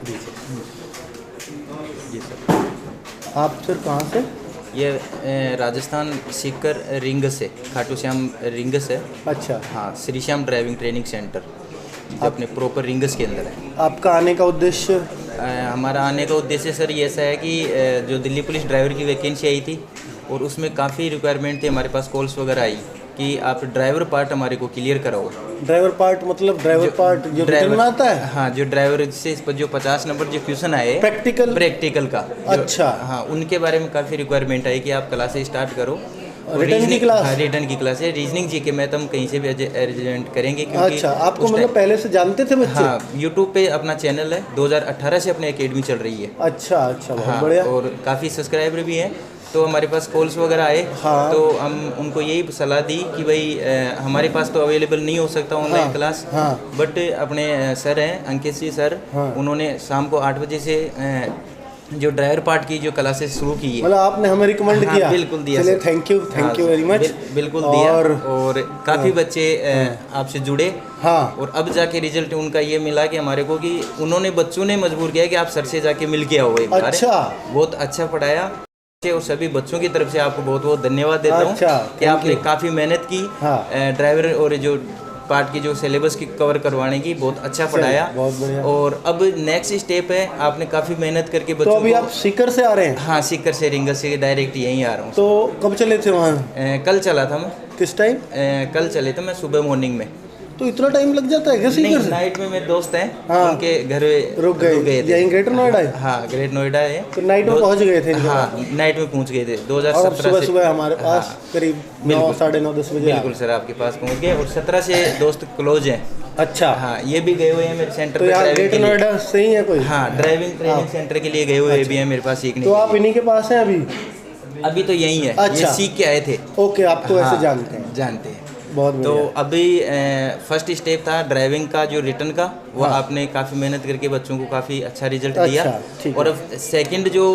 जी sir. आप sir कहाँ से? ये राजस्थान सीकर रिंग से, खाटू श्याम रिंगस है। अच्छा। हाँ, Shri Shyam driving training centre जो अपने प्रॉपर रिंगस के अंदर है। आपका आने का उद्देश्य? हमारा आने का उद्देश्य सर ये ऐसा है कि जो दिल्ली पुलिस ड्राइवर की वैकेंसी आई थी और उसमें काफ़ी रिक्वायरमेंट थी, हमारे पास कॉल्स वगैरह आई कि आप ड्राइवर पार्ट हमारे को क्लियर कराओ। ड्राइवर पार्ट मतलब ड्राइवर पार्ट जो रिटर्न में आता है? हाँ, जो ड्राइवर से जो 50 नंबर जो क्वेश्चन आए प्रैक्टिकल का। अच्छा। हाँ, उनके बारे में काफ़ी रिक्वायरमेंट आई कि आप क्लासेस स्टार्ट करो। रिटर्न की क्लास? हाँ, रिटर्न की क्लास है। रीजनिंग जीके में तो हम कहीं से भी अरेंजमेंट करेंगे क्योंकि अच्छा, आपको मतलब पहले से जानते थे बच्चे? हाँ, यूट्यूब पे अपना चैनल है, 2018 से अपनी एकेडमी चल रही है। अच्छा अच्छा, बहुत हाँ, बढ़िया। और काफ़ी सब्सक्राइबर भी हैं, तो हमारे पास कॉल्स वगैरह आए। हाँ। तो हम उनको यही सलाह दी कि भाई हमारे पास तो अवेलेबल नहीं हो सकता ऑनलाइन हाँ, क्लास। हाँ। बट अपने सर हैं अंकित सिंह सर, हाँ। उन्होंने शाम को 8 बजे से जो ड्राइवर पार्ट की जो क्लासेस शुरू की है। मतलब आपने हमें रिकमेंड हाँ, किया? बिल्कुल दिया। चलिए, थैंक यू वेरी मच। बिल्कुल दिया। और काफ़ी बच्चे आपसे जुड़े। हाँ। और अब जाके रिजल्ट उनका ये मिला कि हमारे को कि उन्होंने बच्चों ने मजबूर किया कि आप सर से जाके मिल के आओ एक बार। अच्छा। बहुत अच्छा पढ़ाया और सभी बच्चों की तरफ से आपको बहुत बहुत धन्यवाद देता हूँ। अच्छा, कि आपने काफ़ी मेहनत की। हाँ। ड्राइवर और जो पार्ट की जो सिलेबस की कवर करवाने की बहुत अच्छा पढ़ाया। बहुत बढ़िया। और अब नेक्स्ट स्टेप है, आपने काफ़ी मेहनत करके बच्चों तो अभी को। आप सीकर से आ रहे हैं? हाँ, सीकर से, रिंगस से डायरेक्ट यहीं आ रहा हूँ। तो कब चले थे वहाँ? कल चला था मैं। किस टाइम? कल चले थे मैं सुबह मॉर्निंग में। तो इतना टाइम लग जाता है क्या नहीं, सीकर से? नाइट में मेरे दोस्त हैं। हाँ। उनके घर रुक गए थे। यहीं ग्रेटर नोएडा है? हाँ, ग्रेट नोएडा है। तो नाइट में पहुँच गए थे? हाँ, नाइट में पहुँच गए थे और 2017 सुबह से। सुबह हमारे पास हाँ, करीब 9, साढ़े 9, 10 बजे। बिल्कुल सर, आपके पास पहुँच गए। और 17 से दोस्त क्लोज हैं। अच्छा। हाँ, ये भी गए हुए हैं मेरे सेंटर तो पे यहाँ ड्राइविंग के ग्रेटर लिए। नोएडा से ही है कोई? हाँ, ड्राइविंग ट्रेनिंग सेंटर के लिए गए हुए भी हैं मेरे पास सीखने तो के आप इन्हीं के पास हैं अभी? लिए। अभी तो यहीं है। अच्छा। ये सीख के आए थे। ओके, आपको हाँ, ऐसे जानते हैं? जानते हैं। बहुत तो बढ़िया। अभी फर्स्ट स्टेप था ड्राइविंग का, जो रिटर्न का, वो हाँ। आपने काफ़ी मेहनत करके बच्चों को काफ़ी अच्छा रिजल्ट अच्छा, दिया। ठीक और है। अब सेकंड जो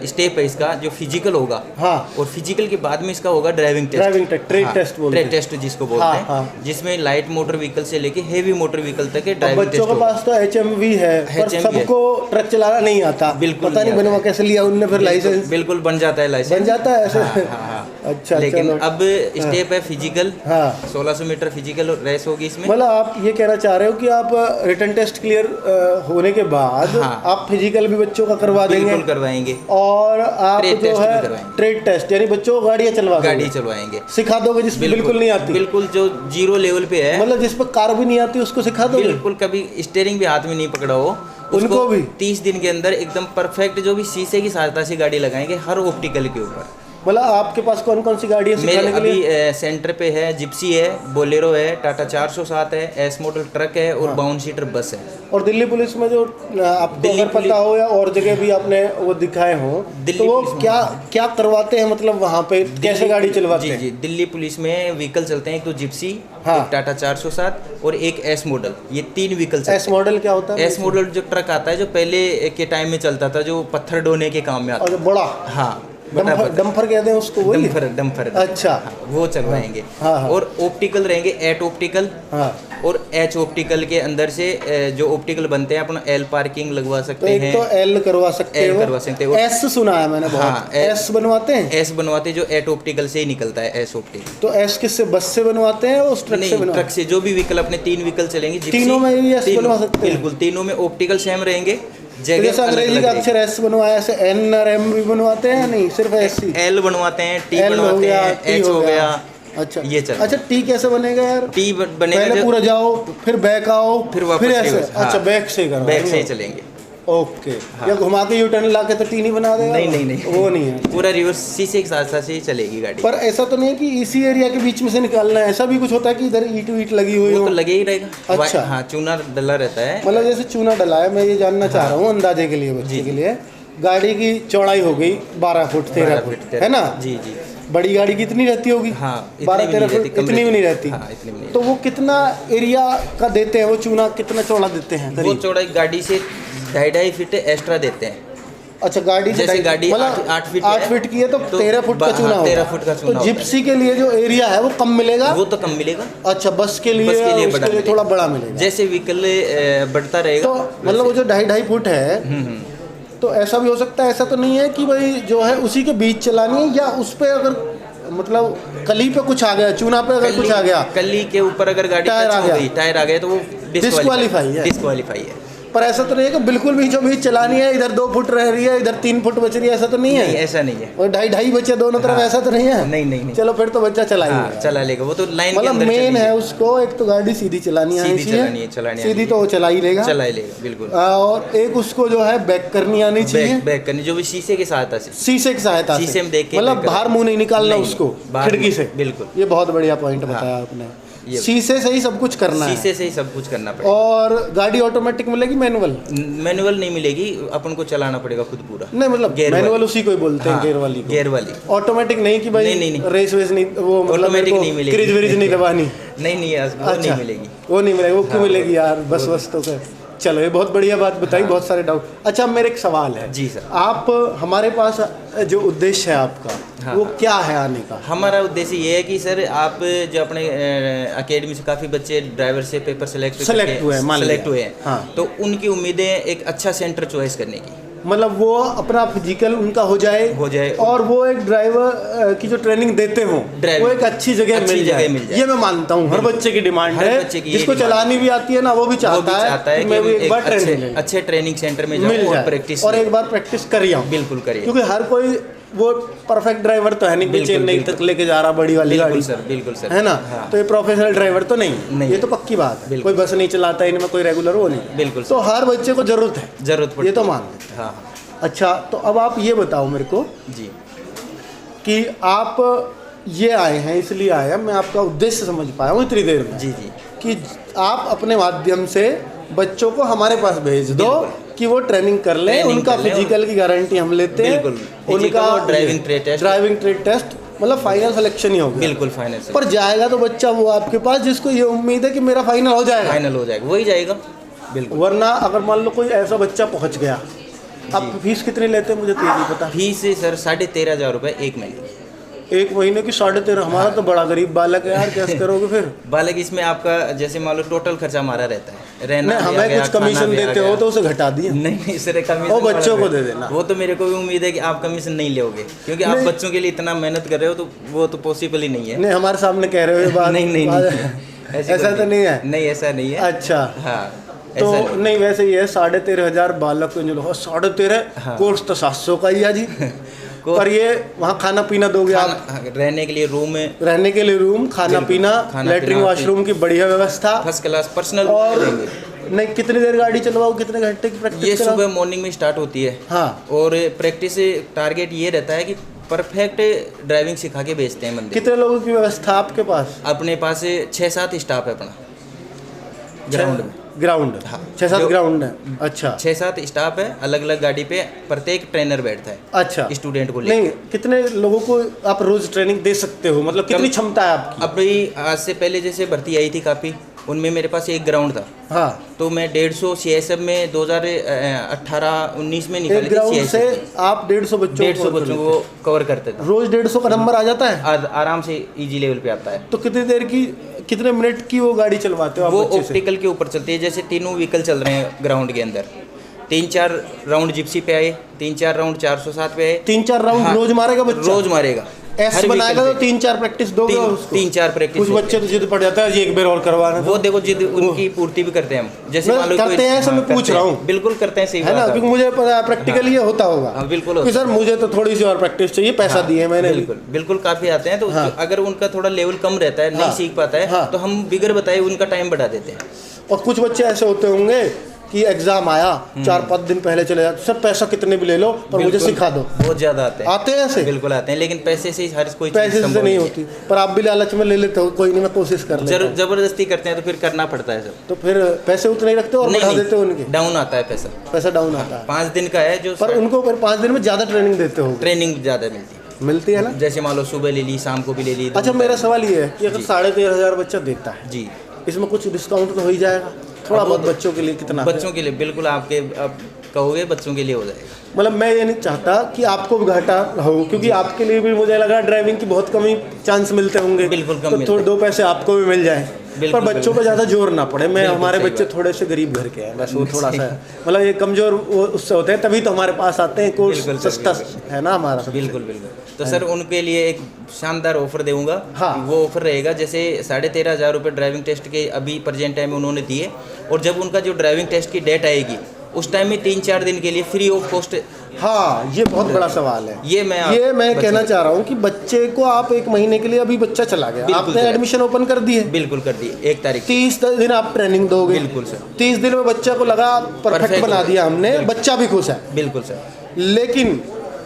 स्टेप है इसका, जो फिजिकल होगा। हाँ। और फिजिकल के बाद में इसका होगा driving test. Driving test, trade test बोलते हैं। ट्रेड टेस्ट जिसको बोलते हाँ, हैं। हाँ। जिसमें लाइट मोटर व्हीकल से लेके हेवी मोटर व्हीकल तक के अब ड्राइविंग बच्चों टेस्ट के पास तो HMV है, पर HMV है। सबको ट्रक चलाना नहीं आता। बिल्कुल पता नहीं नहीं बनवा आता कैसे लिया उनने फिर लाइसेंस? बिल्कुल बन जाता है लाइसेंस। बन जाता है ऐसे? हाँ। अच्छा, लेकिन चलो। अब स्टेप है फिजिकल। हाँ। 1600 मीटर फिजिकल रेस होगी इसमें। मतलब आप ये कहना चाह रहे हो कि आप रिटर्न टेस्ट क्लियर होने के बाद हाँ। आप फिजिकल भी बच्चों का करवा देंगे? बिल्कुल करवाएंगे। और आप ट्रेड जो टेस्ट भी है करवाएंगे। ट्रेड टेस्ट, यानी बच्चों को गाड़ियाँ गाड़ी चलवाएंगे। सिखा दोगे जिसको बिल्कुल नहीं आती? बिल्कुल, जो जीरो लेवल पे है। मतलब जिस पर कार भी नहीं आती उसको सिखा दोगे? बिल्कुल, कभी स्टीयरिंग भी हाथ में नहीं पकड़ा हो उनको भी 30 दिन के अंदर एकदम परफेक्ट, जो भी शीशे की सहायता से गाड़ी लगाएंगे हर ऑप्टिकल के ऊपर। मतलब आपके पास कौन कौन सी गाड़ियाँ मेरे सिखाने के लिए? अभी सेंटर पे है, जिप्सी है, बोलेरो है, टाटा 407 है, एस मॉडल ट्रक है और 52 सीटर बस है। और दिल्ली पुलिस में जो आपको दिल्ली अगर पता हो या और जगह भी आपने वो दिखाए हो, तो वो क्या क्या करवाते हैं, मतलब वहाँ पे कैसे गाड़ी चलवाते हैं? जी, दिल्ली पुलिस में व्हीकल चलते हैं, एक तो जिप्सी, हाँ। एक टाटा 407 और एक एस मॉडल। ये 3 व्हीकल चलते हैं। एस मॉडल क्या होता है? एस मॉडल जो ट्रक आता है, जो पहले के टाइम में चलता था, जो पत्थर ढोने के काम में आता और था। बड़ा हाँ, डंफर कहते हैं उसको, वही? डंफर। अच्छा। हाँ, वो चलवाएंगे। हाँ। और ऑप्टिकल रहेंगे, एट ऑप्टिकल। हाँ। और एच ऑप्टिकल के अंदर से जो ऑप्टिकल बनते हैं, अपना एल पार्किंग लगवा तो सकते एक हैं। तो एल करवा सकते L हो, करवा सकते हो। एस सुना है मैंने बहुत। हाँ, एस बनवाते हैं? एस बनवाते जो एट ऑप्टिकल से ही निकलता है, एस ऑप्टिकल। तो एस किससे, बस से बनवाते हैं उस ट्रक से नहीं, बनवाते ट्रक से, जो भी व्हीकल अपने 3 व्हीकल चलेंगे जिप्सी, तीनों में भी एस बनवा सकते हैं? बिल्कुल, तीनों में ऑप्टिकल सेम रहेंगे, हैं? जगह जैसे अलग अंग्रेजी अलग का रहेगी। अक्षर एस बनवाया, ऐसे एन और एम भी बनवाते हैं या नहीं, सिर्फ एस ही? एल बनवाते हैं, टी एल हो बनवाते गया, हैं, टी एच हो गया। अच्छा, ये चल। अच्छा, टी कैसे बनेगा यार? टी बनेगा पहले जो पूरा जाओ, फिर बैक आओ, फिर वापस ऐसे? रिवर्स। हाँ। अच्छा, बैक से करो, बैक से ही चलेंगे। ओके। या घुमा के यू टर्न ला के तो टी नहीं बना देगा? नहीं, वो नहीं है। पूरा रिवर्स शीशे के साथ साथ ही चलेगी गाड़ी। पर ऐसा तो नहीं है कि इसी एरिया के बीच में से निकालना है, ऐसा भी कुछ होता है कि इधर ईट वीट लगी हुई वो हो? तो लगे ही रहेगा। अच्छा। हाँ, चूना डला रहता है। मतलब जैसे चूना डला है, मैं ये जानना चाह रहा हूँ अंदाजे के लिए, बच्चे के लिए। गाड़ी की चौड़ाई हो गई 12 फुट 13 फुट, है ना? जी। बड़ी गाड़ी कितनी रहती होगी? हाँ, 12-13 फुट, इतनी भी नहीं रहती। हाँ, इतनी भी नहीं। तो वो कितना एरिया का देते हैं, वो चूना कितना चौड़ा देते हैं वो करीब? चौड़ाई गाड़ी से 2.5 फीट एक्स्ट्रा देते हैं। अच्छा गाड़ी जैसे गाड़ी 8 फीट 8 फीट की है तो 13 फुट का चूना होगा। 13 फुट का चूना तो होता है। जिप्सी के लिए जो एरिया है वो कम मिलेगा। वो तो कम मिलेगा। अच्छा बस के लिए बस के लिए उसके लिए थोड़ा बड़ा मिलेगा। जैसे व्हीकल बढ़ता रहेगा तो मतलब वो जो 2.5 फुट है तो ऐसा भी हो सकता है, ऐसा तो नहीं है कि भाई जो है उसी के बीच चलानी है, या उस पे अगर मतलब कली पे कुछ आ गया, चूना पे अगर कुछ आ गया, कली के ऊपर अगर गाड़ी टायर आ गया, टायर आ गया तो वो डिस्क्वालीफाई है। पर ऐसा तो नहीं है कि बिल्कुल बीचों बीच चलानी है, इधर 2 फुट रह रही है इधर 3 फुट बच रही है, ऐसा तो नहीं है। नहीं ऐसा नहीं है। और 2.5 बचे दोनों तरफ, ऐसा तो नहीं है। नहीं। चलो फिर तो बच्चा चला ही चला लेगा वो तो लाइन के मतलब अंदर मेन है उसको एक तो गाड़ी सीधी चलानी आनी चाहिए, सीधी तो वो चला ही लेगा बिल्कुल। और एक उसको जो है बैक करनी आनी चाहिए, बैक करनी जो भी शीशे की सहायता से, शीशे की सहायता से, शीशे में देख के मतलब बाहर मुंह नहीं निकालना उसको खिड़की से। बिल्कुल, ये बहुत बढ़िया पॉइंट बताया आपने। शीशे से ही सब कुछ करना है, शीशे से ही सब कुछ करना पड़ेगा। और गाड़ी ऑटोमेटिक मिलेगी मैनुअल नहीं मिलेगी, अपन को चलाना पड़ेगा खुद पूरा। नहीं मतलब मैनुअल उसी को ही बोलते हैं, गियर वाली ऑटोमेटिक नहीं कि भाई नहीं। रेस वेस नहीं, वो ऑटोमेटिक नहीं मिलेगी, क्रिज विरिज नहीं दबानी। नहीं नहीं मिलेगी, वो नहीं मिलेगी। वो क्यों मिलेगी यार, बस तो फिर चलो ये बहुत बढ़िया बात बताई, बहुत सारे डाउट। अच्छा मेरे एक सवाल है जी सर, आप हमारे पास जो उद्देश्य है आपका वो क्या है आने का? हमारा उद्देश्य ये है कि सर आप जो अपने अकेडमी से काफ़ी बच्चे ड्राइवर से पेपर सेलेक्ट हुए हैं, तो उनकी उम्मीदें एक अच्छा सेंटर चॉइस करने की, मतलब वो अपना फिजिकल उनका हो जाए और वो एक ड्राइवर की जो ट्रेनिंग देते हो वो एक अच्छी जगह मिल जाए। ये मैं मानता हूँ, हर बच्चे की डिमांड है, जिसको चलानी भी आती है ना वो भी चाहता है कि मैं भी एक बार ट्रेनिंग अच्छे ट्रेनिंग सेंटर में जाऊँ और प्रैक्टिस और एक बार प्रैक्टिस करिए। बिल्कुल करिए, क्योंकि हर कोई वो परफेक्ट ड्राइवर तो है नहीं, चेन्नई तक लेके जा रहा बड़ी वाली गाड़ी, बिल्कुल सर, है ना। तो ये प्रोफेशनल ड्राइवर तो नहीं, ये तो पक्की बात है। कोई बस नहीं चलाता इनमें, कोई रेगुलर वो नहीं, बिल्कुल। तो हर बच्चे को जरूरत ये तो मान लेते हैं। अच्छा तो अब आप ये बताओ मेरे को जी कि आप ये आए हैं, इसलिए आए हैं, मैं आपका उद्देश्य समझ पाया हूँ इतनी देर में जी कि आप अपने माध्यम से बच्चों को हमारे पास भेज दो कि वो ट्रेनिंग कर लें, उनका फिजिकल की गारंटी हम लेते हैं, उनका ड्राइविंग ट्रेड टेस्ट मतलब फाइनल सिलेक्शन ही होगा। बिल्कुल फाइनल पर जाएगा तो बच्चा वो आपके पास जिसको ये उम्मीद है कि मेरा फाइनल हो जाएगा, वही जाएगा। बिल्कुल, वरना अगर मान लो कोई ऐसा बच्चा पहुँच गया, आप फीस कितनी लेते हैं मुझे तो ये नहीं पता। फीस सर 13,500 रुपये एक महीने। एक महीने की 13,500? हमारा तो बड़ा गरीब बालक है यार, कैसे करोगे फिर? बालक इसमें आपका जैसे मान लो टोटल खर्चा हमारा रहता है, रहना हमें कुछ कमीशन देते हो तो उसे घटा दिए। नहीं सर, कमीशन वो बच्चों को दे देना। वो तो मेरे को भी उम्मीद है कि आप कमीशन नहीं लोगे, क्योंकि आप बच्चों के लिए इतना मेहनत कर रहे हो, तो वो तो पॉसिबल ही नहीं है। नहीं हमारे सामने कह रहे हो ये बात? नहीं ऐसा तो नहीं है। नहीं ऐसा नहीं है। अच्छा हाँ तो नहीं वैसे ही है 13,500 बालक को जो 13,500 कोर्स तो 700 का ही है जी। पर ये वहाँ खाना पीना दोगे आप? रहने के लिए रूम, खाना पीना, लेटरिन वॉशरूम की बढ़िया व्यवस्था, फर्स्ट क्लास पर्सनल। और नहीं कितनी देर गाड़ी चलवाओ, कितने घंटे की प्रैक्टिस? ये सुबह मॉर्निंग में स्टार्ट होती है। हाँ, और प्रैक्टिस टारगेट ये रहता है कि परफेक्ट ड्राइविंग सिखा के भेजते हैं मंदिर। कितने लोगों की व्यवस्था आपके पास? अपने पास 6-7 स्टाफ है अपना ग्राउंड। हाँ 6-7 ग्राउंड है। अच्छा 6-7 स्टाफ है, अलग अलग गाड़ी पे प्रत्येक ट्रेनर बैठता है। अच्छा स्टूडेंट को नहीं, कितने लोगों को आप रोज ट्रेनिंग दे सकते हो, मतलब कितनी क्षमता है आपकी? अभी आज से पहले जैसे भर्ती आई थी काफ़ी, उनमें मेरे पास एक ग्राउंड था। हाँ, तो मैं 150 CSF में 2018-19 में निकाली थी। ग्राउंड से आप 150 बच्चों को कवर करते थे। रोज 150 का नंबर आ जाता है? आराम से इजी लेवल पे आता है। तो कितनी देर की, कितने मिनट की वो गाड़ी चलवाते हो आप? वो ऑप्टिकल के ऊपर चलती है, जैसे तीनों व्हीकल चल रहे हैं ग्राउंड के अंदर, 3-4 राउंड जिप्सी पे आए, 3-4 राउंड 407 पे आए, 3-4 राउंड रोज मारेगा बच्चा? रोज मारेगा। ऐसे बनाएगा तो 3-4 प्रैक्टिस दोगे उसको? 3-4 प्रैक्टिस। कुछ बच्चे तो जिद पड़ जाता है एक बार और करवाना। वो देखो जिद उनकी पूर्ति भी करते हैं हम, जैसे करते हैं ऐसा मैं पूछ रहा हूँ। बिल्कुल करते हैं, सही है ना, क्योंकि मुझे पता है प्रैक्टिकल ये होता होगा। बिल्कुल सर मुझे तो थोड़ी सी और प्रैक्टिस चाहिए, पैसा दिए मैंने। बिल्कुल काफी आते हैं, तो अगर उनका थोड़ा लेवल कम रहता है, नहीं सीख पाता है, तो हम बिगर बताए उनका टाइम बढ़ा देते हैं। और कुछ बच्चे ऐसे होते होंगे कि एग्जाम आया 4-5 दिन पहले चले जाते, सर पैसा कितने भी ले लो पर मुझे सिखा दो। बहुत ज्यादा आते हैं ऐसे? बिल्कुल आते हैं, लेकिन पैसे से हर कोई पैसे से नहीं होती। पर आप भी लालच में ले लेते हो, कोई नहीं मैं कोशिश कर लेता हूं। जबरदस्ती करते हैं तो फिर करना पड़ता है सर। तो फिर पैसे उतने ही रखते हो और बढ़ा देते हो उनके? डाउन आता है पैसा डाउन आता है। 5 दिन का है जो, पर उनको 5 दिन में ज्यादा ट्रेनिंग देते हो? ट्रेनिंग ज्यादा मिलती है ना, जैसे मान लो सुबह ले ली, शाम को भी ले ली। अच्छा मेरा सवाल ये है कि अगर 13,500 बच्चा देता है जी, इसमें कुछ डिस्काउंट तो हो ही जाएगा थोड़ा बहुत? बच्चों के लिए कितना? बच्चों के लिए बिल्कुल आपके अब कहोगे बच्चों के लिए हो जाएगा। मतलब मैं ये नहीं चाहता कि आपको भी घाटा हो, क्योंकि आपके लिए भी मुझे लगा ड्राइविंग की बहुत कम ही चांस मिलते होंगे, बिल्कुल कम, तो थोड़े 2 पैसे आपको भी मिल जाए, पर बच्चों को ज़्यादा जोर ना पड़े। मैं हमारे बच्चे थोड़े से गरीब घर के हैं, बस वो थोड़ा सा मतलब ये कमज़ोर वो उससे होते हैं, तभी तो हमारे पास आते हैं, कोर्स सस्ता है ना हमारा। बिल्कुल बिल्कुल। तो सर उनके लिए एक शानदार ऑफर दूंगा। हाँ। वो ऑफर रहेगा जैसे 13,500 रुपये ड्राइविंग टेस्ट के अभी प्रेजेंट टाइम में उन्होंने दिए, और जब उनका जो ड्राइविंग टेस्ट की डेट आएगी उस टाइम में 3-4 दिन के लिए फ्री ऑफ कॉस्ट। हाँ, ये बहुत बड़ा सवाल है। ये मैं कहना चाह रहा हूँ कि बच्चे को आप 1 महीने के लिए, अभी बच्चा चला गया, आपने एडमिशन ओपन कर दी है, बिल्कुल कर दी, 1 तारीख 30 दिन आप ट्रेनिंग दोगे। बिल्कुल सर। 30 दिन में बच्चा को लगा परफेक्ट बना दिया हमने, बच्चा भी खुश है। बिल्कुल सर। लेकिन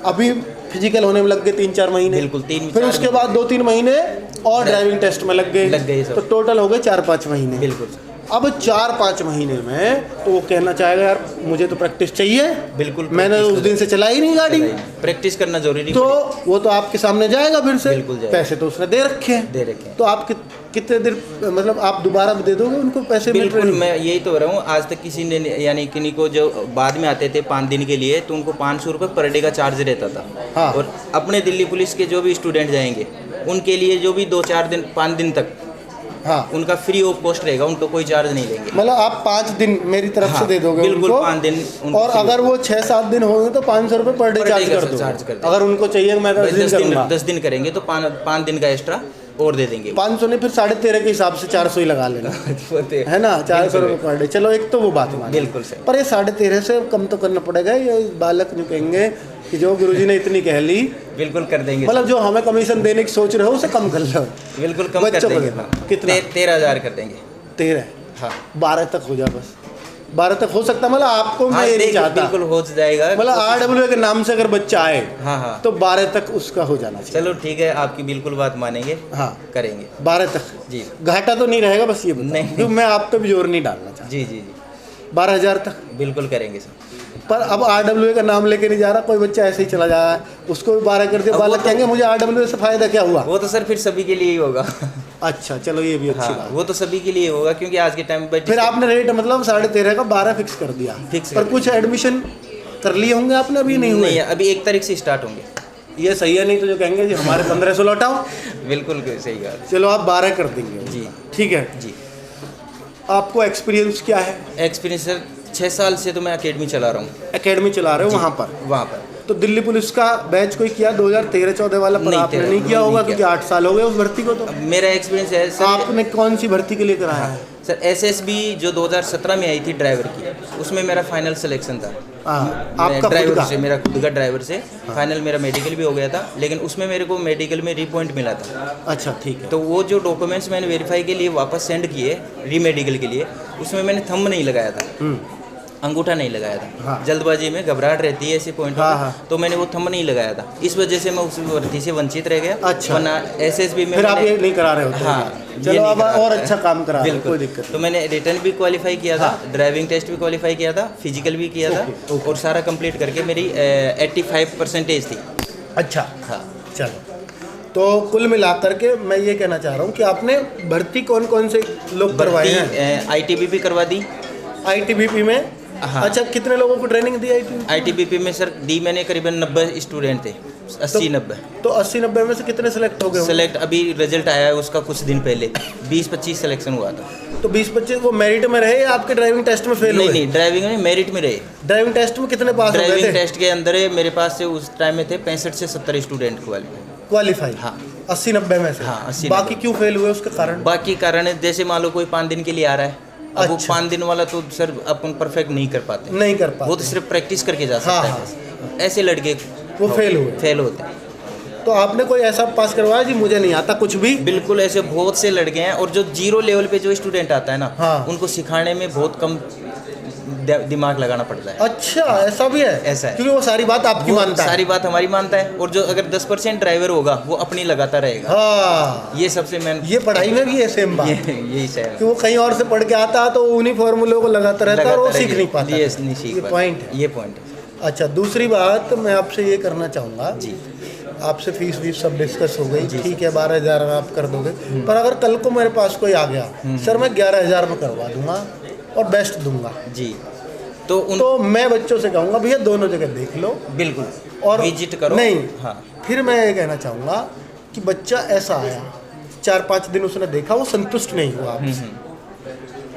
अभी फिजिकल होने में लग गए 3-4 महीने, बिल्कुल 3, फिर उसके बाद 2-3 महीने और ड्राइविंग टेस्ट में लग गए, तो टोटल हो गए 4-5 महीने। बिल्कुल। अब 4-5 महीने में तो वो कहना चाहेगा यार मुझे तो प्रैक्टिस चाहिए। बिल्कुल, मैंने उस दिन से चलाई नहीं गाड़ी, प्रैक्टिस करना जरूरी, तो वो तो आपके सामने जाएगा फिर से। बिल्कुल जाएगा। पैसे तो उसने दे रखे हैं, तो आप कितने देर मतलब आप दोबारा दे दोगे उनको पैसे? बिल्कुल, मैं यही तो रहा हूँ। आज तक किसी ने यानी किन्हीं को जो बाद में आते थे 5 दिन के लिए, तो उनको 500 रुपये पर डे का चार्ज रहता था। हाँ। और अपने दिल्ली पुलिस के जो भी स्टूडेंट जाएंगे उनके लिए जो भी 2-4 दिन 5 दिन तक, हाँ, उनका फ्री ऑफ कॉस्ट रहेगा, उनको कोई चार्ज नहीं लेंगे। मतलब आप 5 दिन मेरी तरफ से दे दोगे? बिल्कुल, उनको 5 दिन। और अगर वो 6-7 दिन होंगे तो 500 रुपये पर डे चार्ज कर दो। अगर उनको चाहिए मैं 10 दिन करेंगे तो 5 दिन का एक्स्ट्रा और दे देंगे। 500 नहीं, फिर 13.5 के हिसाब से 400 ही लगा लेना है ना, 400 रुपये पर डे। चलो एक तो वो बात मान, बिल्कुल सही, पर ये 13.5 से कम तो करना पड़ेगा। ये बालक जो कहेंगे कि जो गुरुजी ने इतनी कह ली, बिल्कुल कर देंगे। मतलब जो हमें कमीशन देने की सोच रहे हो उसे कम कर लो। बिल्कुल कम कर देंगे। कितना? 13,000 कर देंगे। 13? हाँ, 12 तक हो जा, बस 12 तक हो सकता। मतलब आपको मैं ये नहीं चाहता, बिल्कुल हो जाएगा। मतलब RWA के नाम से अगर बच्चा आए, हाँ, तो 12 तक उसका हो जाना चाहिए। चलो ठीक है, आपकी बिल्कुल बात मानेंगे। हाँ, करेंगे 12 तक जी। घाटा तो नहीं रहेगा, बस ये नहीं, क्योंकि मैं आप पे भी जोर नहीं डालना चाहता। जी। 12,000 तक बिल्कुल करेंगे सर। पर अब RWA का नाम लेके नहीं जा रहा, कोई बच्चा ऐसे ही चला जा रहा है, उसको भी 12 कर दिया, बालक कहेंगे मुझे RWA से फायदा क्या हुआ? वो तो सर फिर सभी के लिए ही होगा। अच्छा, चलो ये भी अच्छी बात। वो तो सभी के लिए होगा, क्योंकि आज के टाइम में फिर आपने रेट मतलब 13.5 का 12 फिक्स कर दिया। पर कुछ एडमिशन कर लिए होंगे आपने? अभी नहीं हुए? अभी 1 तारीख से स्टार्ट होंगे। ये सही है, नहीं तो जो कहेंगे जी हमारे 1500 लौटाओ। बिल्कुल सही बात। चलो आप 12 कर देंगे जी, ठीक है जी। आपको एक्सपीरियंस क्या है? एक्सपीरियंस सर 6 साल से तो मैं अकेडमी चला रहा हूँ। अकेडमी चला रहे हो वहाँ पर? तो दिल्ली पुलिस का बैच कोई किया 2013-14 वाला? पर आपने नहीं किया होगा, क्योंकि 8 साल हो गए उस भर्ती को। तो मेरा एक्सपीरियंस है सर। आपने कौन सी भर्ती के लिए कराया है? सर SSB जो 2017 में आई थी ड्राइवर की, उसमें मेरा फाइनल सिलेक्शन था। आपका ड्राइवर से, मेरा खुद का ड्राइवर से फाइनल मेरा मेडिकल भी हो गया था, लेकिन उसमें मेरे को मेडिकल में रीपॉइंट मिला था। अच्छा, ठीक है। तो वो जो डॉक्यूमेंट्स मैंने वेरीफाई के लिए वापस सेंड किए रीमेडिकल के लिए, उसमें मैंने थंब नहीं लगाया था, अंगूठा नहीं लगाया था। हाँ। जल्दबाजी में घबराहट रहती है ऐसे पॉइंट। हाँ। तो मैंने वो थंब नहीं लगाया था, इस वजह से मैं उस भर्ती से वंचित रह गया। अच्छा। वरना SSB में फिर आप ये नहीं करा रहे होते? हाँ, चलो अब और अच्छा काम करा रहे हो, कोई दिक्कत। तो मैंने रिटर्न भी क्वालिफाई किया था, ड्राइविंग टेस्ट भी क्वालिफाई किया था, फिजिकल भी किया था, और सारा कंप्लीट करके मेरी 85% थी। अच्छा, हाँ, चलो। तो कुल मिलाकर के मैं ये कहना चाह रहा हूँ कि आपने भर्ती कौन कौन से लोग करवाए हैं? ITBP करवा दी। ITBP में? हाँ। अच्छा, कितने लोगों को ट्रेनिंग दी ITBP में? सर दी मैंने करीबन 90 स्टूडेंट थे, 80-90। तो 80-90 में से कितने सेलेक्ट हो गए? सेलेक्ट अभी रिजल्ट आया है उसका कुछ दिन पहले, 20-25 सिलेक्शन हुआ था। तो 20-25 वो मेरिट में रहे या आपके ड्राइविंग टेस्ट में फेल हुए? नहीं, ड्राइविंग में मेरिट में रहे। ड्राइविंग टेस्ट में कितने पास हो गए थे? ड्राइविंग टेस्ट के अंदर मेरे पास से उस टाइम में थे 65 से 70 स्टूडेंट क्वालिफाई। हाँ, 80-90 में से। हाँ, 80। बाकी क्यों फेल हुए उसका कारण? बाकी कारण है, जैसे मान लो कोई 5 दिन के लिए आ रहा है, अब वो 5 दिन वाला तो सर अपन परफेक्ट नहीं कर पाते, वो तो सिर्फ प्रैक्टिस करके जा सकता है। ऐसे लड़के वो फेल होते हैं। तो आपने कोई ऐसा पास करवाया जी मुझे नहीं आता कुछ भी? बिल्कुल, ऐसे बहुत से लड़के हैं, और जो 0 लेवल पे जो स्टूडेंट आता है ना, हाँ, उनको सिखाने में बहुत कम दिमाग लगाना पड़ता है। अच्छा, ऐसा भी है? ऐसा है, क्योंकि वो सारी बात आपकी मानता है, सारी बात हमारी मानता है, और जो अगर 10% ड्राइवर होगा वो अपनी लगाता रहेगा। हाँ, ये सबसे मेन। ये पढ़ाई में भी है सेम बात, यही है कि वो कहीं और से पढ़ के आता है तो उन्हीं फॉर्मूलों को लगाता रहता है और वो सीख नहीं पाता। ये पॉइंट है, ये पॉइंट है। अच्छा, दूसरी बात मैं आपसे ये करना चाहूँगा जी, आपसे फीस वीस सब डिस्कस हो गई, ठीक है 12,000 आप कर दोगे, पर अगर कल को मेरे पास कोई आ गया, सर मैं 11,000 में करवा दूंगा और बेस्ट दूंगा जी, तो मैं बच्चों से कहूँगा भैया दोनों जगह देख लो, बिल्कुल, और विजिट करो। नहीं, हाँ, फिर मैं ये कहना चाहूँगा कि बच्चा ऐसा आया, 4-5 दिन उसने देखा, वो संतुष्ट नहीं हुआ आपसे,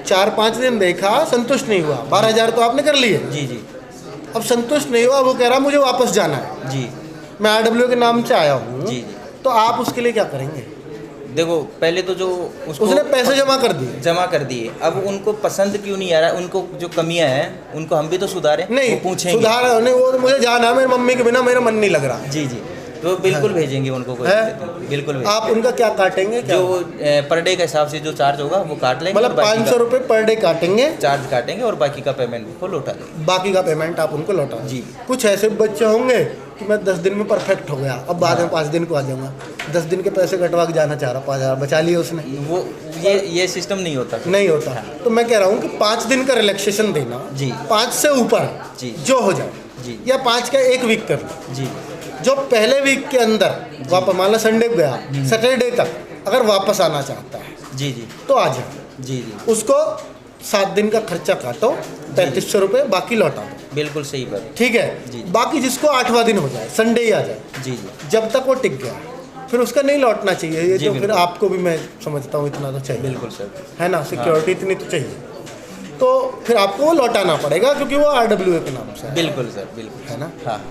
4-5 दिन देखा, संतुष्ट नहीं हुआ, 12,000 तो आपने कर लिए, जी जी, अब संतुष्ट नहीं हुआ, वो कह रहा मुझे वापस जाना है, जी, मैं RW के नाम से आया हूँ, जी, तो आप उसके लिए क्या करेंगे? देखो पहले तो जो उसने पैसे जमा कर दिए, अब उनको पसंद क्यों नहीं आ रहा, उनको जो कमियां हैं उनको हम भी तो सुधारें, नहीं पूछेंगे, सुधार नहीं, वो मुझे जाना है, मेरी मम्मी के बिना मेरा मन नहीं लग रहा। जी जी, तो बिल्कुल भेजेंगे उनको, कोई बिल्कुल भेजेंगे। आप उनका क्या काटेंगे? जो पर डे के हिसाब से जो चार्ज होगा वो काट लेंगे, मतलब 500 रुपये पर डे काटेंगे, चार्ज काटेंगे, और बाकी का पेमेंट को लौटा देंगे, बाकी का पेमेंट आप उनको लौटा जी। कुछ ऐसे बच्चे होंगे कि मैं 10 दिन में परफेक्ट हो गया, अब बाद में 5 दिन को आ जाऊंगा, 10 दिन के पैसे कटवा के जाना चाह रहा, 5,000 बचा लिए उसने, वो ये सिस्टम नहीं होता, नहीं होता। तो मैं कह रहा हूँ कि 5 दिन का रिलैक्सेशन देना जी, 5 से ऊपर जी, जो हो जाए जी, या 5 का 1 वीक कर लो जी, जो पहले वीक के अंदर वापस, मान लो संडे गया, सैटरडे तक अगर वापस आना चाहता है जी जी, तो आ जाए, जी जी, उसको 7 दिन का खर्चा काटो, 3,500 रुपये बाकी लौटा दो, बिल्कुल सही बात, ठीक है जी। बाकी जिसको 8वां दिन हो जाए, संडे ही आ जाए, जी जी, जब तक वो टिक गया, फिर उसका नहीं लौटना चाहिए, ये जी, तो फिर आपको भी मैं समझता हूँ इतना तो चाहिए, बिल्कुल सर, है ना, सिक्योरिटी इतनी तो चाहिए, तो फिर आपको वो लौटाना पड़ेगा क्योंकि वो RWA के नाम से है। बिल्कुल सर, बिल्कुल, है ना। हाँ,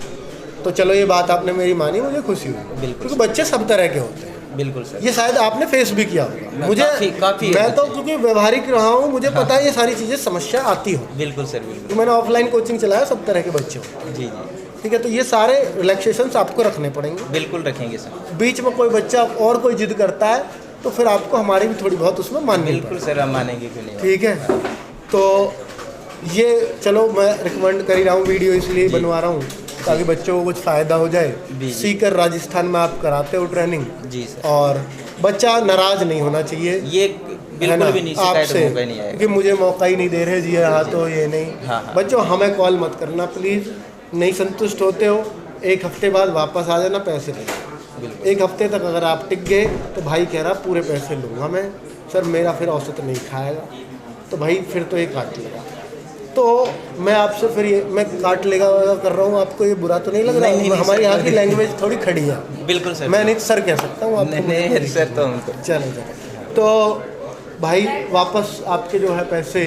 तो चलो ये बात आपने मेरी मानी, मुझे खुशी हुई, बिल्कुल, क्योंकि बच्चे सब तरह के होते हैं, बिल्कुल सर, ये शायद आपने फेस भी किया होगा, मुझे काफी मैं तो क्योंकि व्यवहारिक रहा हूँ, मुझे पता है ये सारी चीज़ें समस्या आती हो, बिल्कुल सर, बिल्कुल, तो मैंने ऑफलाइन कोचिंग चलाया, सब तरह के बच्चे हो, जी जी, ठीक है, तो ये सारे रिलैक्सेशंस आपको रखने पड़ेंगे, बिल्कुल रखेंगे सर, बीच में कोई बच्चा और कोई जिद करता है तो फिर आपको हमारी भी थोड़ी बहुत उसमें माननी बिल्कुल सर, हम मानेंगे क्यों नहीं, ठीक है। तो ये चलो मैं रिकमेंड कर ही रहा हूँ, वीडियो इसलिए बनवा रहा हूँ ताकि बच्चों को कुछ फ़ायदा हो जाए। सीकर राजस्थान में आप कराते हो ट्रेनिंग जी सर, और बच्चा नाराज़ नहीं होना चाहिए, ये बिल्कुल भी नहीं, आपसे मौका नहीं आएगा कि मुझे मौका ही नहीं दे रहे जी, हाँ तो ये नहीं, हाँ। बच्चों हमें कॉल मत करना प्लीज़, नहीं संतुष्ट होते हो 1 हफ्ते बाद वापस आ जाना, पैसे ले, 1 हफ्ते तक अगर आप टिक गए तो भाई कह रहा पूरे पैसे लूँगा मैं, सर मेरा फिर औसत नहीं खाएगा, तो भाई फिर तो ये काट लेगा, तो मैं आपसे फिर ये मैं काट लेगा कर रहा हूँ, आपको ये बुरा तो नहीं लग रहा? नहीं, हमारी यहाँ की लैंग्वेज थोड़ी खड़ी है, बिल्कुल सर, मैं नहीं सर कह सकता हूँ आपको, नहीं सर, तो हमको चलो तो भाई वापस आपके जो है पैसे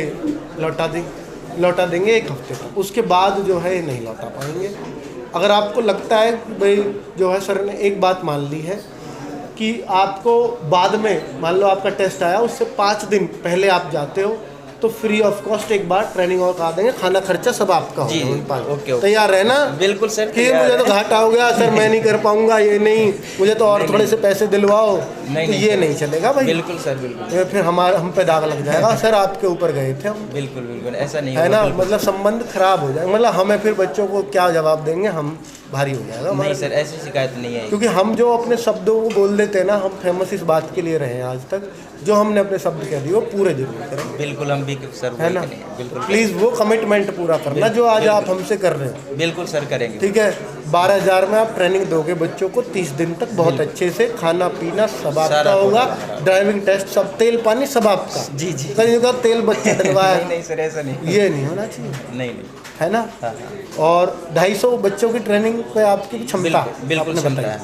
लौटा देंगे 1 हफ्ते तक, उसके बाद जो है नहीं लौटा पाएंगे। अगर आपको लगता है कि भाई जो है सर ने एक बात मान ली है कि आपको बाद में, मान लो आपका टेस्ट आया उससे 5 दिन पहले आप जाते हो, तो फ्री ऑफ कॉस्ट एक बार ट्रेनिंग और करा देंगे, खाना खर्चा सब आपका होगा, ओके, तैयार रहना? बिल्कुल सर, कि मुझे तो घाटा हो गया सर, मैं नहीं कर पाऊंगा, ये नहीं, मुझे तो और थोड़े से पैसे दिलवाओ, तो ये नहीं चलेगा भाई, बिल्कुल सर, बिल्कुल, फिर हम पे दाग लग जाएगा, सर आपके ऊपर गए थे हम, बिल्कुल बिल्कुल ऐसा नहीं है ना, मतलब संबंध खराब हो जाएगा, मतलब हमें फिर बच्चों को क्या जवाब देंगे, हम भारी हो जाएगा। नहीं सर, ऐसी शिकायत नहीं है, क्योंकि हम जो अपने शब्दों को बोल देते हैं ना, हम फेमस इस बात के लिए रहे हैं आज तक, जो हमने अपने शब्द कह दिए वो पूरे जरूर करेंगे, बिल्कुल, हम भी सर, है ना, बिल्कुल प्लीज़ वो कमिटमेंट पूरा करना जो आज आप हमसे कर रहे हो, बिल्कुल सर करेंगे, ठीक है। 12,000 में आप ट्रेनिंग दोगे बच्चों को 30 दिन तक, बहुत अच्छे से, खाना पीना सब आपका होगा, ड्राइविंग टेस्ट सब, तेल पानी सब आपका, जी जी, कहीं का तेल बच्चे डलवाया नहीं सर, ऐसा नहीं, ये नहीं होना चाहिए, नहीं, है ना। और 250 बच्चों की ट्रेनिंग पे आपकी क्षमता, बिल्कुल क्षमता है,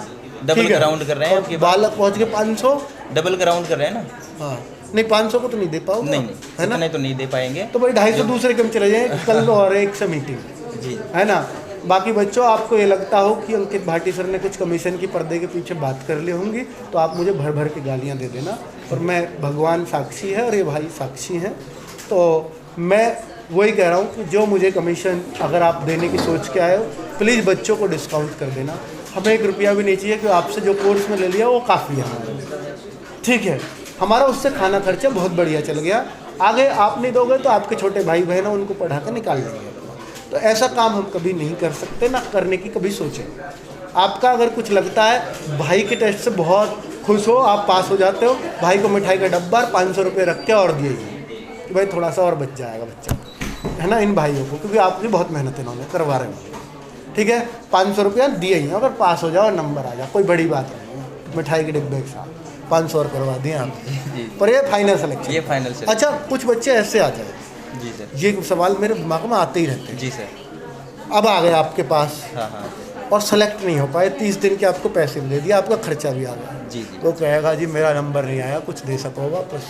डबल ग्राउंड कर रहे हैं, आपके बालक पहुंच के 500 डबल ग्राउंड कर रहे हैं ना, हाँ नहीं 500 को तो नहीं दे पाओगे, नहीं है ना, नहीं तो नहीं दे पाएंगे, तो भाई 250 दूसरे के हम चले जाएं कल और एक से मीटिंग, जी, है ना। बाकी बच्चों आपको ये लगता हो कि अंकित भाटी सर ने कुछ कमीशन की पर्दे के पीछे बात कर ली होंगी, तो आप मुझे भर भर के गालियाँ दे देना, और मैं भगवान साक्षी है और ये भाई साक्षी हैं, तो मैं वही कह रहा हूँ कि जो मुझे कमीशन अगर आप देने की सोच के आए हो, प्लीज़ बच्चों को डिस्काउंट कर देना, हमें 1 रुपया भी नहीं चाहिए, कि आपसे जो कोर्स में ले लिया वो काफ़ी है हमारे, ठीक है, हमारा उससे खाना खर्चा बहुत बढ़िया चल गया, आगे आप नहीं दोगे तो आपके छोटे भाई बहन उनको पढ़ा कर निकाल देंगे, तो ऐसा काम हम कभी नहीं कर सकते, ना करने की कभी सोचें। आपका अगर कुछ लगता है भाई के टेस्ट से बहुत खुश हो, आप पास हो जाते हो, भाई को मिठाई का डब्बा 500 रुपये रख के और दिए कि भाई थोड़ा सा और बच जाएगा बच्चा, है ना, इन भाइयों को, क्योंकि आपकी बहुत मेहनत इन्होंने करवा रहे हैं, ठीक है, 500 रुपया दिए ही, अगर पास हो जाओ नंबर आ जाए, कोई बड़ी बात नहीं, मिठाई के डिब्बे के साथ 500 और करवा दिए आप, पर ये फाइनल सिलेक्शन, ये फाइनल से। अच्छा कुछ बच्चे ऐसे आ जाए जी सर। ये सवाल मेरे दिमाग में आते ही रहते हैं। जी सर। अब आ गए आपके पास। हाँ हाँ। और सेलेक्ट नहीं हो पाए, 30 दिन के आपको पैसे भी दे दिए, आपका खर्चा भी आ गया। जी जी। तो कहेगा जी मेरा नंबर नहीं आया, कुछ दे सको वापस।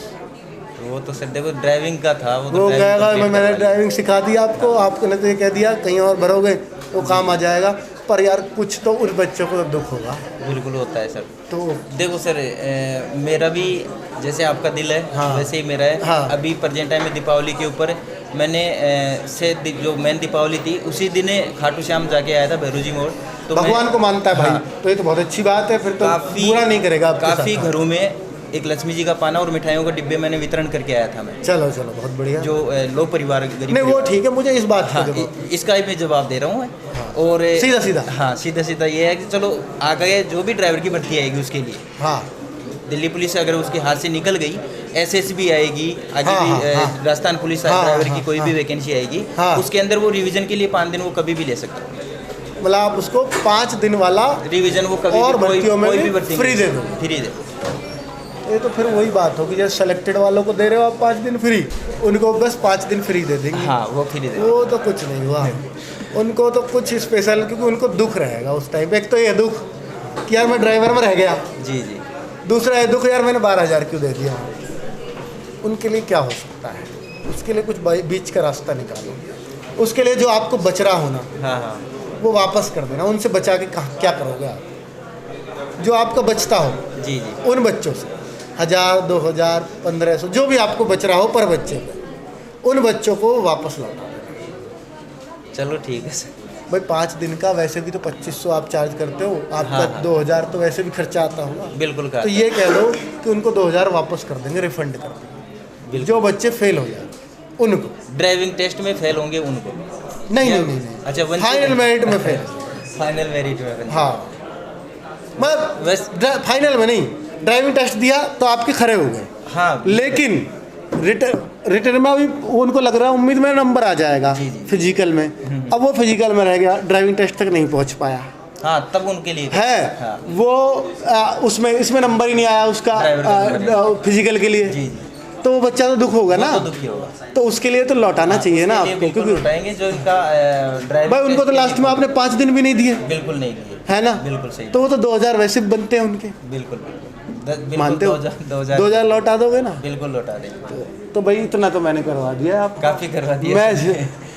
वो तो सर देखो ड्राइविंग का था, वो कहेगा मैंने ड्राइविंग सिखा दी आपको, आपने तो ये कह दिया कहीं और भरोगे तो काम आ जाएगा। पर यार कुछ तो उन बच्चों को तो दुख होगा। बिल्कुल होता है सर। तो देखो सर, मेरा भी जैसे आपका दिल है, हाँ, वैसे ही मेरा है। हाँ, अभी प्रेजेंट टाइम में दीपावली के ऊपर मैंने जो मेन दीपावली थी उसी दिन खाटू श्याम जाके आया था भैरू जी मोड़। तो भगवान को मानता है भाई। हाँ, तो ये तो बहुत अच्छी बात है, फिर तो बुरा नहीं करेगा। काफ़ी घरों में एक लक्ष्मी जी का पाना और मिठाइयों का डिब्बे मैंने वितरण करके आया था मैं। चलो चलो बहुत बढ़िया। जो लो परिवार गरीब नहीं वो ठीक है, मुझे इस बात हाँ, इसका ही मैं जवाब दे रहा हूँ। हाँ, और सीधा सीधा हाँ सीधा सीधा ये है कि चलो आगे जो भी ड्राइवर की भर्ती आएगी उसके लिए, हाँ, दिल्ली पुलिस अगर उसके हाथ से निकल गई, SSB आएगी आगे हाँ, भी, हाँ, राजस्थान पुलिस हाँ, ड्राइवर हाँ, की कोई हाँ, भी वैकेंसी आएगी, हाँ, उसके अंदर वो रिवीजन के लिए 5 दिन वो कभी भी ले सकता है। मतलब आप उसको 5 दिन वाला रिवीजन वो कभी और भी भर्तियों में कोई भी भर्ती फ्री दे दो। फ्री दे। ये तो फिर वही बात होगी, जैसे सेलेक्टेड वालों को दे रहे हो आप 5 दिन फ्री, उनको बस 5 दिन फ्री दे देंगे। हाँ वो फ्री दे। वो तो कुछ नहीं हुआ उनको तो कुछ स्पेशल, क्योंकि उनको दुख रहेगा उस टाइम। एक तो ये दुख कि यार मैं ड्राइवर में रह गया, जी जी। दूसरा ये दुख यार मैंने 12,000 क्यों दे दिया। उनके लिए क्या हो सकता है, उसके लिए कुछ बीच का रास्ता निकालो। उसके लिए जो आपको बच रहा होना, हाँ हाँ, वो वापस कर देना। उनसे बचा के क्या करोगे आप? जो आपका बचता हो जी जी, उन बच्चों से 1000, 2000, 1500 जो भी आपको बच रहा हो पर बच्चे पे, उन बच्चों को वापस लौटा देना। चलो ठीक है सर। भाई 5 दिन का वैसे भी तो 2500 आप चार्ज करते हो, आपका हाँ, हाँ, 2000 तो वैसे भी खर्चा आता होगा। बिल्कुल का। तो ये कह लो कि उनको 2000 वापस कर देंगे, रिफंड कर देंगे। जो बच्चे फेल हो जाए उनको, ड्राइविंग टेस्ट में फेल होंगे उनको नहीं। अच्छा, फाइनल मेरिट में फेल। फाइनल मेरिट में, हाँ, मैं फाइनल में नहीं, ड्राइविंग टेस्ट दिया तो आपके खरे हो गए। हाँ, लेकिन रिटर्न में अभी उनको लग रहा है, उम्मीद में नंबर आ जाएगा फिजिकल में। अब वो फिजिकल में रह गया, ड्राइविंग टेस्ट तक नहीं पहुंच पाया। हाँ, तब उनके लिए है। हाँ। वो उसमें इसमें नंबर ही नहीं आया उसका फिजिकल के लिए। जी। तो वो बच्चा तो दुख होगा ना, तो दुखी होगा। तो उसके लिए तो लौटाना चाहिए ना आपको, क्योंकि लौटाएंगे जो इनका ड्राइवर। भाई उनको तो लास्ट में आपने 5 दिन भी नहीं दिए। बिल्कुल नहीं दिए, है ना। बिल्कुल सही। तो वो तो 2000 वैसे बनते हैं उनके। बिल्कुल मानते हो? 2000 लौटा दोगे ना? बिल्कुल लौटा देंगे। तो भाई इतना तो मैंने करवा दिया, आप काफी करवा दिया।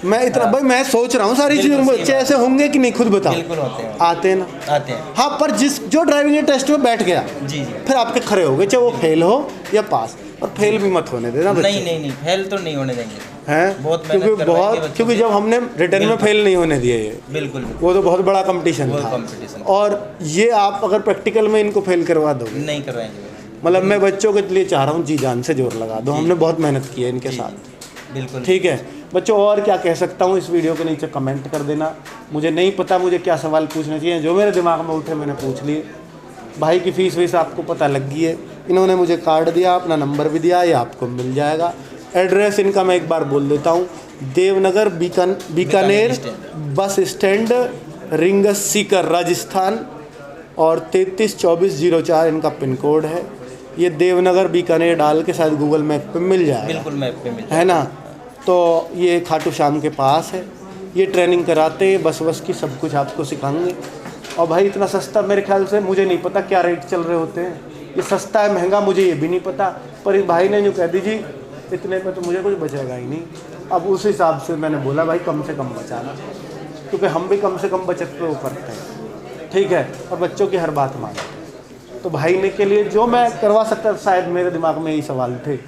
मैं इतना भाई मैं सोच रहा हूँ सारी चीज़ों में। बच्चे ऐसे होंगे कि नहीं, खुद बताओ। बिल्कुल होते हैं, आते हैं ना, आते हैं। हाँ, पर जो ड्राइविंग टेस्ट में बैठ गया, जी, फिर आपके खड़े हो गए, चाहे वो फेल हो या पास। और फेल भी मत होने देना बच्चे। नहीं, फेल तो नहीं होने देंगे हैं, बहुत, क्योंकि जब हमने रिटर्न में फेल नहीं होने दिए ये, बिल्कुल वो तो बहुत बड़ा कंपटीशन था। और ये आप अगर प्रैक्टिकल में इनको फेल करवा दोगे, नहीं करवाएंगे। मतलब मैं बच्चों के लिए चाह रहा हूँ जी जान से जोर लगा दो, हमने बहुत मेहनत की है इनके साथ। बिल्कुल ठीक है बच्चों, और क्या कह सकता हूँ इस वीडियो के नीचे कमेंट कर देना। मुझे नहीं पता मुझे क्या सवाल पूछने चाहिए, जो मेरे दिमाग में उठे मैंने पूछ लिए। भाई की फ़ीस वीस आपको पता लग गई है, इन्होंने मुझे कार्ड दिया, अपना नंबर भी दिया, ये आपको मिल जाएगा। एड्रेस इनका मैं एक बार बोल देता हूँ, Devnagar Bikaner bus stand, rings Sikar Rajasthan, और 332404 इनका पिन कोड है। ये देवनगर बीकानेर डाल के शायद गूगल मैप पे मिल जाएगा। बिल्कुल मैप पे मिल जाएगा, है ना। तो ये खाटू श्याम के पास है, ये ट्रेनिंग कराते, बस की सब कुछ आपको सिखाएंगे। और भाई इतना सस्ता, मेरे ख्याल से, मुझे नहीं पता क्या रेट चल रहे होते हैं, ये सस्ता है महंगा मुझे ये भी नहीं पता, पर इस भाई ने जो कह दीजिए इतने पे तो मुझे कुछ बचेगा ही नहीं। अब उस हिसाब से मैंने बोला भाई कम से कम बचाना, क्योंकि हम भी कम से कम बचत पे वो करते हैं। ठीक है, और बच्चों की हर बात मानते हैं। तो भाई ने के लिए जो मैं करवा सकता, शायद मेरे दिमाग में यही सवाल थे,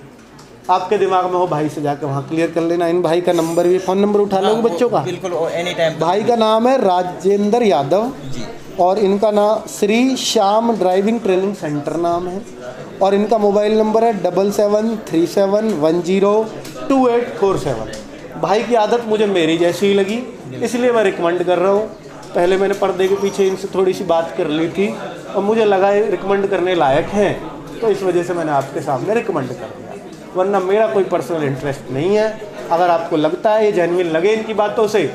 आपके दिमाग में हो भाई से जाकर वहाँ क्लियर कर लेना। इन भाई का नंबर भी, फ़ोन नंबर उठा लोगे बच्चों का? बिल्कुल, एनी टाइम। भाई का नाम है राजेंद्र यादव जी, और इनका नाम Shri Shyam driving training centre नाम है, और इनका मोबाइल नंबर है 7737102847। भाई की आदत मुझे मेरी जैसी ही लगी, इसलिए मैं रिकमेंड कर रहा हूँ। पहले मैंने पर्दे के पीछे इनसे थोड़ी सी बात कर ली थी, और मुझे लगा ये रिकमेंड करने लायक हैं, तो इस वजह से मैंने आपके सामने रिकमेंड कर दिया, वरना मेरा कोई पर्सनल इंटरेस्ट नहीं है। अगर आपको लगता है ये जेन्युइन लगे इनकी बातों से,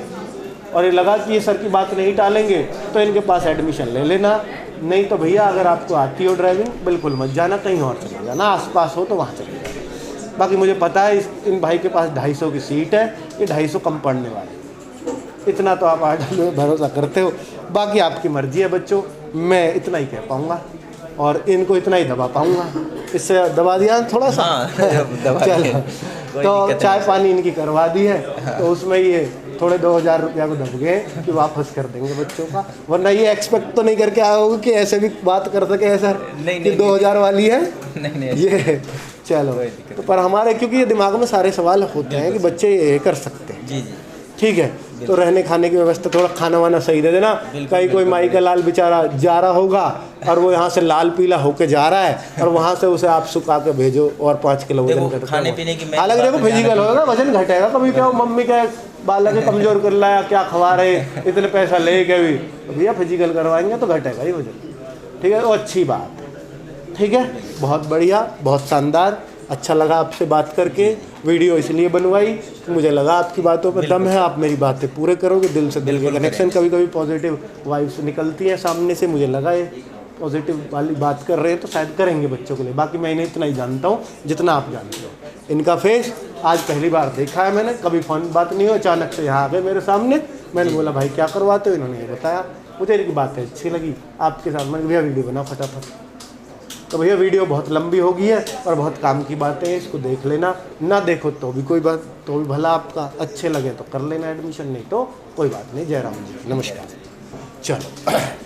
और ये लगा कि ये सर की बात नहीं टालेंगे, तो इनके पास एडमिशन ले लेना। नहीं तो भैया अगर आपको आती हो ड्राइविंग, बिल्कुल मत जाना, कहीं और चले जाना, आसपास हो तो वहाँ चले जाना। बाकी मुझे पता है इन भाई के पास 250 की सीट है, ये 250 कम पड़ने वाले, इतना तो आप आर्डर में भरोसा करते हो। बाकी आपकी मर्जी है बच्चों, मैं इतना ही कह पाऊँगा और इनको इतना ही दबा पाऊँगा। इससे दबा दिया थोड़ा सा। चलो, तो चाय पानी इनकी करवा दी है, तो उसमें ये थोड़े 2000 रुपया को दब गए कि वापस कर देंगे बच्चों का, वरना ये एक्सपेक्ट तो नहीं करके आए होगे कि ऐसे भी बात कर सके सर कि 2000 वाली है। नहीं, ये चलो, तो पर हमारे क्योंकि ये दिमाग में सारे सवाल होते हैं कि बच्चे ये कर सकते हैं। जी जी, ठीक है। तो रहने खाने की व्यवस्था, थोड़ा खाना वाना सही दे देना। कहीं कोई माई का लाल बेचारा जा रहा होगा और वो यहाँ से लाल पीला होके जा रहा है और वहाँ से उसे आप सुखा के भेजो और 5 किलो वजन कर, खाने पीने की हालांकि देखो फिजिकल होगा, वजन घटेगा। कभी क्या मम्मी क्या बालक कमजोर कर लाया, क्या खवा रहे, इतने पैसा ले के भी, तो भैया फिजिकल करवाएंगे तो घटेगा ही वजन, ठीक है। वो अच्छी बात है, ठीक है, बहुत बढ़िया, बहुत शानदार, अच्छा लगा आपसे बात करके। वीडियो इसलिए बनवाई कि मुझे लगा आपकी बातों पे दम है, आप मेरी बातें पूरे करोगे, दिल से दिल के कनेक्शन। कभी कभी पॉजिटिव वाइब्स निकलती हैं सामने से, मुझे लगा ये पॉजिटिव वाली बात कर रहे हैं तो शायद करेंगे बच्चों के लिए। बाकी मैं इन्हें इतना ही जानता हूँ जितना आप जानते हो। इनका फेस आज पहली बार देखा है मैंने, कभी फ़ोन बात नहीं हो, अचानक से यहाँ आ गए मेरे सामने। मैंने बोला भाई क्या करवाते हो, इन्होंने ये बताया, मुझे इनकी बातें अच्छी लगी आपके साथ। मैंने भैया वीडियो बना फटाफट, तो भैया वीडियो बहुत लंबी हो गई है और बहुत काम की बातें हैं, इसको देख लेना, ना देखो तो भी कोई बात, तो भी भला आपका, अच्छे लगे तो कर लेना एडमिशन, नहीं तो कोई बात नहीं। जय राम जी, नमस्कार। चलो।